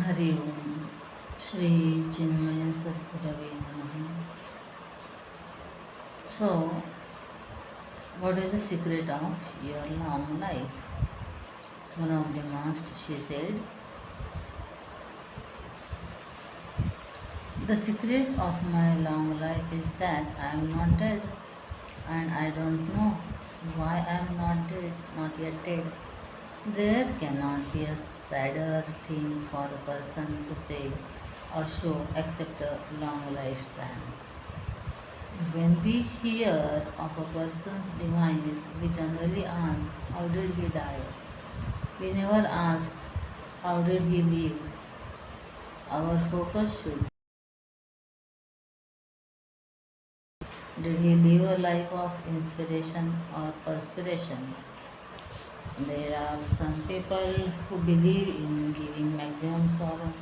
हरि ओम श्री चिन्मय सद्गुरवे नमः. So, what is the secret of your long life? One of them asked, she said, the secret of my long life is that I am not dead, and I don't know why I am not dead, not yet dead. There cannot be a sadder thing for a person to say or show except a long lifespan. When we hear of a person's demise, we generally ask, how did he die? We never ask, how did he live? Our focus should. Did he live a life of inspiration or perspiration? There are some people who believe in giving maximum sorrow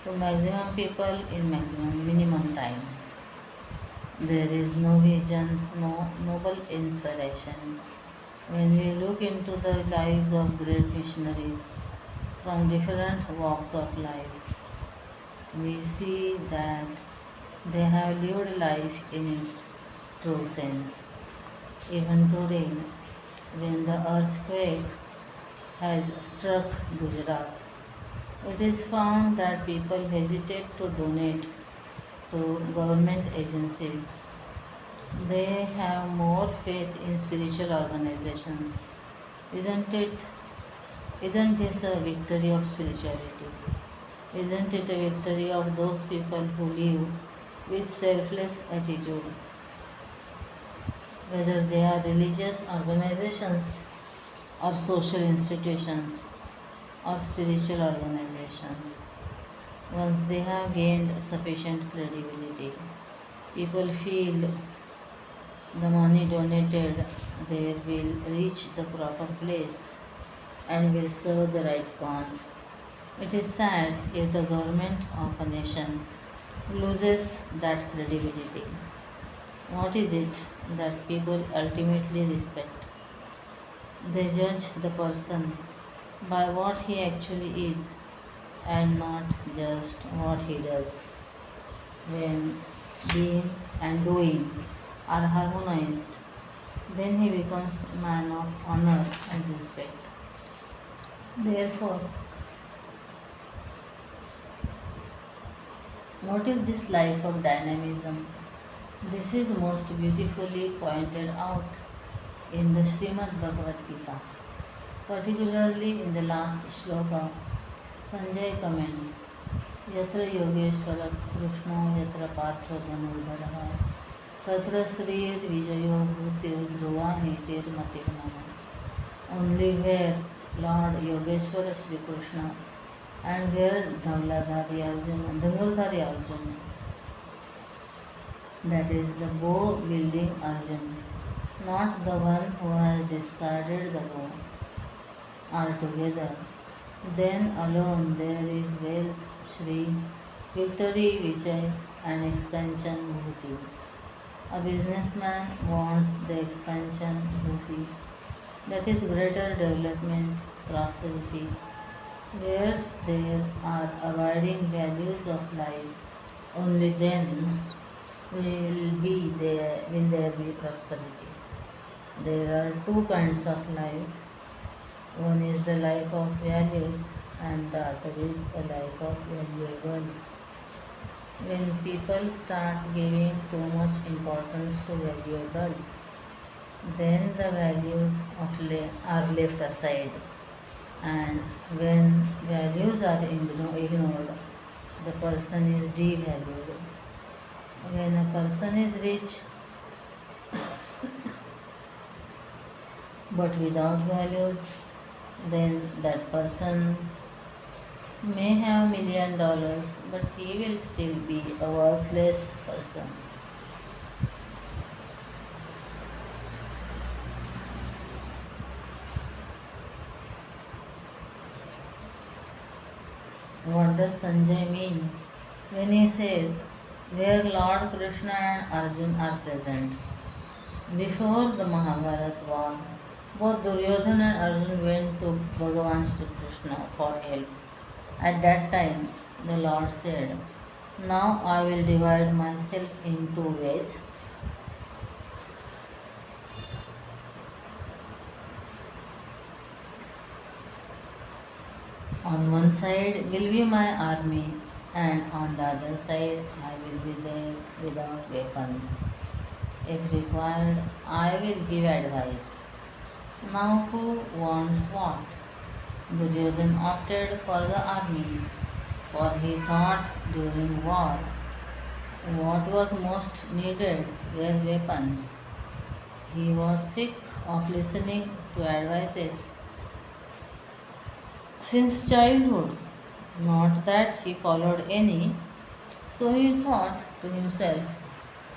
to maximum people in maximum minimum time. There is no vision, no noble inspiration. When we look into the lives of great missionaries from different walks of life, we see that they have lived life in its true sense. Even today, when the earthquake has struck Gujarat, it is found that people hesitate to donate to government agencies. They have more faith in spiritual organizations. Isn't it? Isn't this a victory of spirituality? Isn't it a victory of those people who live with selfless attitude? Whether they are religious organizations or social institutions or spiritual organizations. Once they have gained sufficient credibility, people feel the money donated there will reach the proper place and will serve the right cause. It is sad if the government of a nation loses that credibility. What is it that people ultimately respect? They judge the person by what he actually is and not just what he does. When being and doing are harmonized, then he becomes a man of honor and respect. Therefore, what is this life of dynamism? This is most beautifully pointed out in the Srimad Bhagavad Gita, particularly in the last shloka. Sanjay comments, Yatra Yogeshwara Krishno Yatra Partho Dhanurdhara Tatra Srir Vijayo Bhutir Dhruva Nitir Matir Nama. Only where Lord Yogeshwara Sri Krishna and where Dhanurdhari Arjuna, that is the bow wielding Arjuna, not the one who has discarded the bow, are together, then alone there is wealth, Shri, victory, Vijay, and expansion, Bhuti. A businessman wants the expansion, Bhuti, that is greater development, prosperity, where there are abiding values of life. Only then will there be prosperity. There are two kinds of lives. One is the life of values and the other is a life of valuables. When people start giving too much importance to valuables, then the values are left aside. And when values are ignored, the person is devalued. When a person is rich but without values, then that person may have $1,000,000, but he will still be a worthless person. What does Sanjay mean when he says, where Lord Krishna and Arjuna are present? Before the Mahabharata war, both Duryodhana and Arjuna went to Bhagavan Shri Krishna for help. At that time, the Lord said, now I will divide myself in two ways. On one side will be my army, and on the other side I will be there without weapons. If required, I will give advice. Now who wants what? Duryodhan opted for the army, for he thought during war what was most needed were weapons. He was sick of listening to advices since childhood. Not that he followed any, so he thought to himself,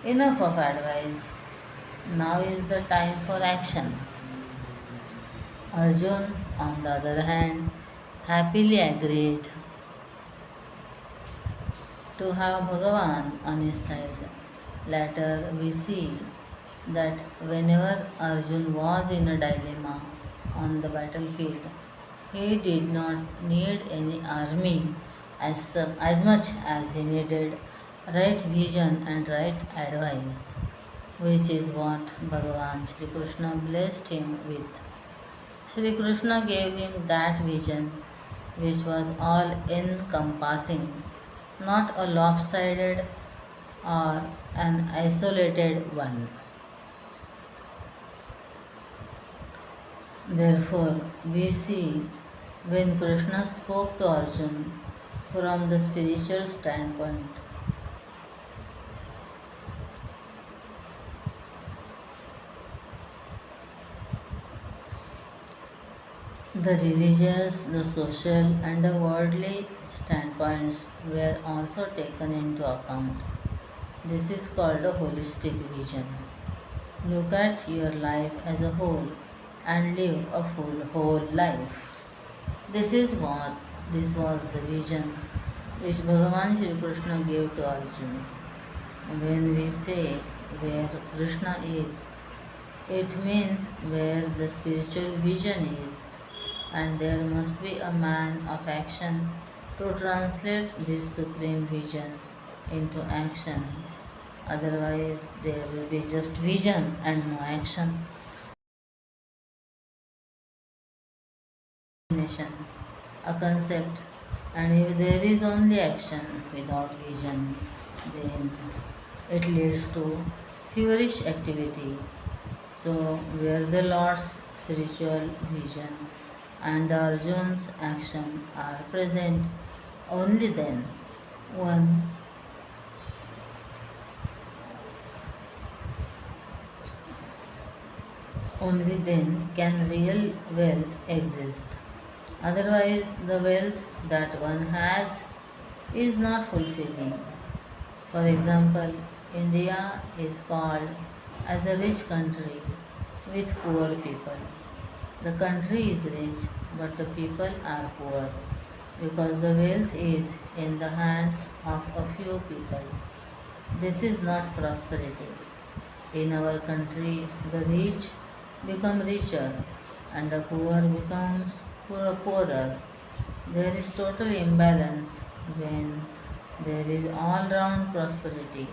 enough of advice. Now is the time for action. Arjun, on the other hand, happily agreed to have Bhagavan on his side. Later, we see that whenever Arjun was in a dilemma on the battlefield, he did not need any army as much as he needed right vision and right advice, which is what Bhagavan Shri Krishna blessed him with. Shri Krishna gave him that vision which was all encompassing, not a lopsided or an isolated one. Therefore, we see when Krishna spoke to Arjun from the spiritual standpoint, the religious, the social, and the worldly standpoints were also taken into account. This is called a holistic vision. Look at your life as a whole and live a full whole life. This was the vision which Bhagavan Shri Krishna gave to Arjuna. When we say where Krishna is, it means where the spiritual vision is, and there must be a man of action to translate this supreme vision into action. Otherwise, there will be just vision and no action. A concept, and if there is only action without vision, then it leads to feverish activity. So, where the Lord's spiritual vision and Arjun's action are present, only then one only then can real wealth exist. Otherwise, the wealth that one has is not fulfilling. For example, India is called as a rich country with poor people. The country is rich, but the people are poor because the wealth is in the hands of a few people. This is not prosperity. In our country, the rich become richer and the poor becomes poorer. There is total imbalance. When there is all round prosperity,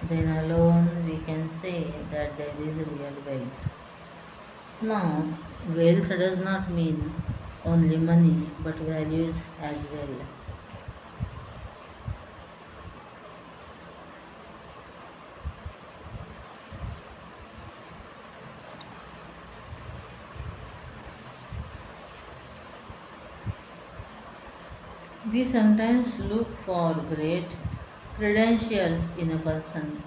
then alone we can say that there is real wealth. Now, wealth does not mean only money but values as well. We sometimes look for great credentials in a person.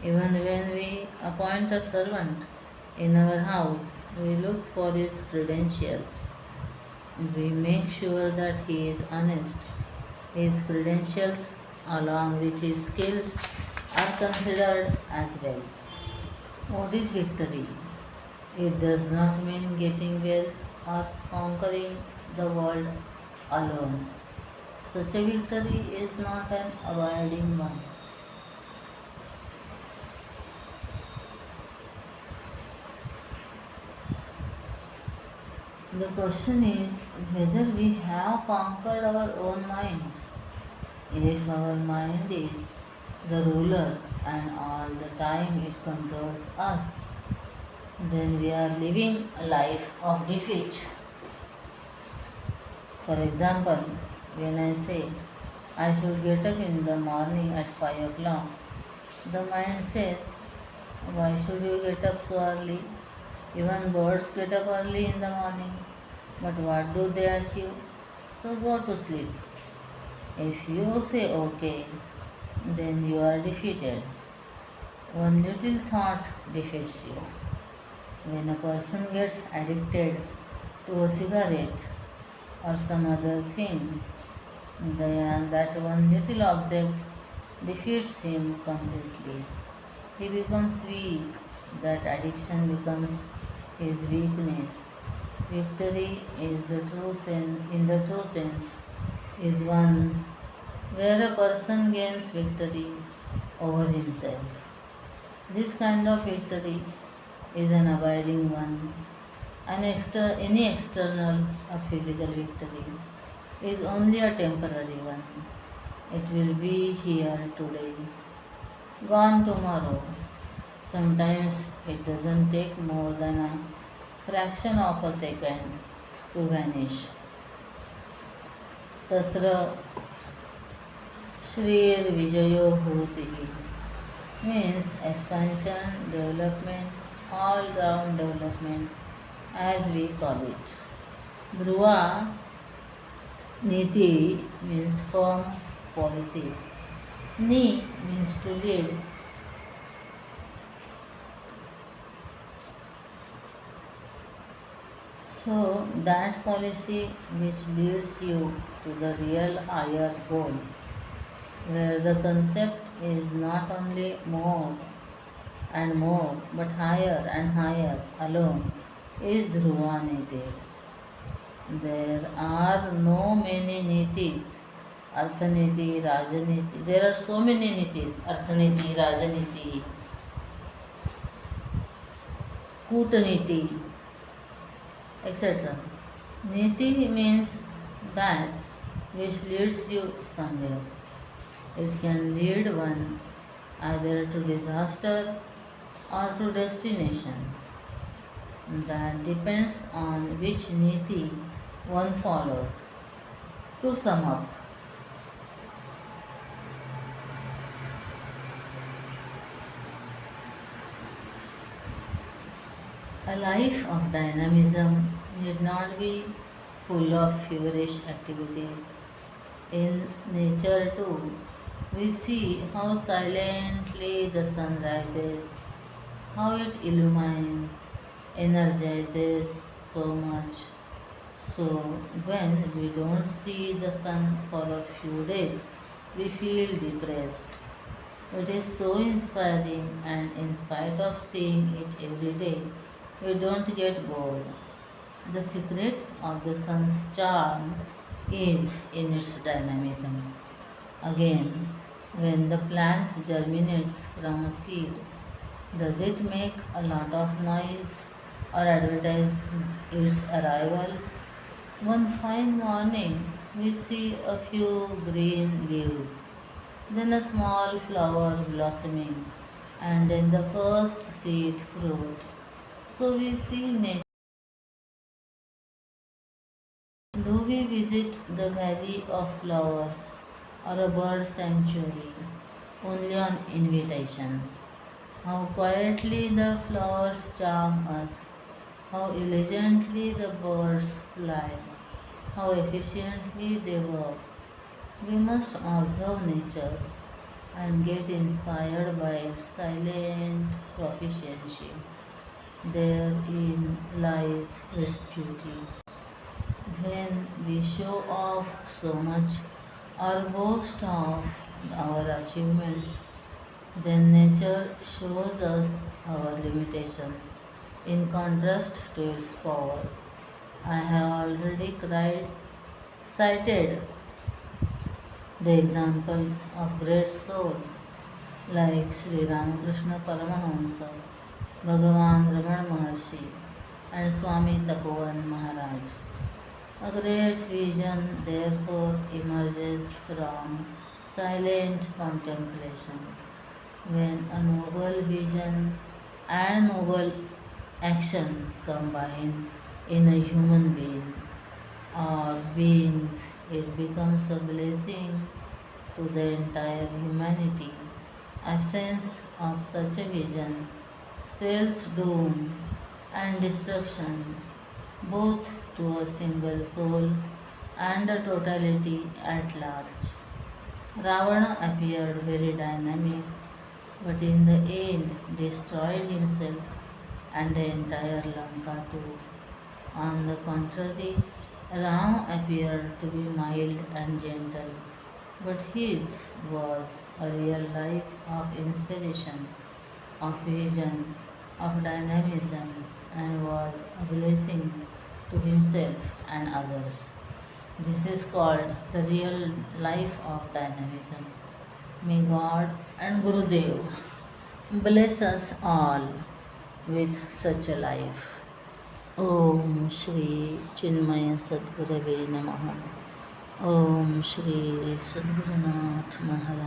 Even when we appoint a servant in our house, we look for his credentials. We make sure that he is honest. His credentials, along with his skills, are considered as wealth. What is victory? It does not mean getting wealth or conquering the world alone. Such a victory is not an abiding one. The question is whether we have conquered our own minds. If our mind is the ruler and all the time it controls us, then we are living a life of defeat. For example, when I say I should get up in the morning at 5 o'clock, the mind says, why should you get up so early? Even birds get up early in the morning. But what do they achieve? So go to sleep. If you say okay, then you are defeated. One little thought defeats you. When a person gets addicted to a cigarette or some other thing, then that one little object defeats him completely. He becomes weak. That addiction becomes his weakness. Victory is the true sense, in the true sense, is one where a person gains victory over himself. This kind of victory is an abiding one. Any external or physical victory is only a temporary one. It will be here today, gone tomorrow. Sometimes it doesn't take more than a fraction of a second to vanish. Tatra Shrir Vijayo Bhutihi means expansion, development, all round development as we call it. Dhruva Niti means firm policies. Ni means to lead. So that policy which leads you to the real higher goal, where the concept is not only more and more, but higher and higher alone, is Dhruvaniti. There are no many nitis, Arthaniti, Rajaniti. There are so many nitis, Arthaniti, Rajaniti, Kutaniti, etc. Niti means that which leads you somewhere. It can lead one either to disaster or to destination. That depends on which niti one follows. To sum up, a life of dynamism need not be full of feverish activities. In nature, too, we see how silently the sun rises, how it illumines, energizes so much. So, when we don't see the sun for a few days, we feel depressed. It is so inspiring, and in spite of seeing it every day, we don't get bored. The secret of the sun's charm is in its dynamism. Again, when the plant germinates from a seed, does it make a lot of noise or advertise its arrival? One fine morning, we see a few green leaves, then a small flower blossoming, and then the first sweet fruit. So we see nature. Do we visit the valley of flowers or a bird sanctuary only on invitation? How quietly the flowers charm us, how elegantly the birds fly, how efficiently they work. We must observe nature and get inspired by its silent proficiency. Therein lies its beauty. When we show off so much or boast of our achievements, then nature shows us our limitations in contrast to its power. I have already cited the examples of great souls like Sri Ramakrishna Paramahamsa, Bhagavan Raman Maharshi, and Swami Tapovan Maharaj. A great vision therefore emerges from silent contemplation. When a noble vision and noble action combine in a human being or beings, it becomes a blessing to the entire humanity. Absence of such a vision spells doom and destruction both to a single soul and a totality at large. Ravana appeared very dynamic, but in the end destroyed himself and the entire Lanka too. On the contrary, Ram appeared to be mild and gentle, but his was a real life of inspiration, of vision, of dynamism, and was a blessing to himself and others. This is called the real life of dynamism. May God and Gurudev bless us all with such a life. Om Shri Chinmaya Sadgurave Namaha. Om Shri Sadgurunath Maharaj.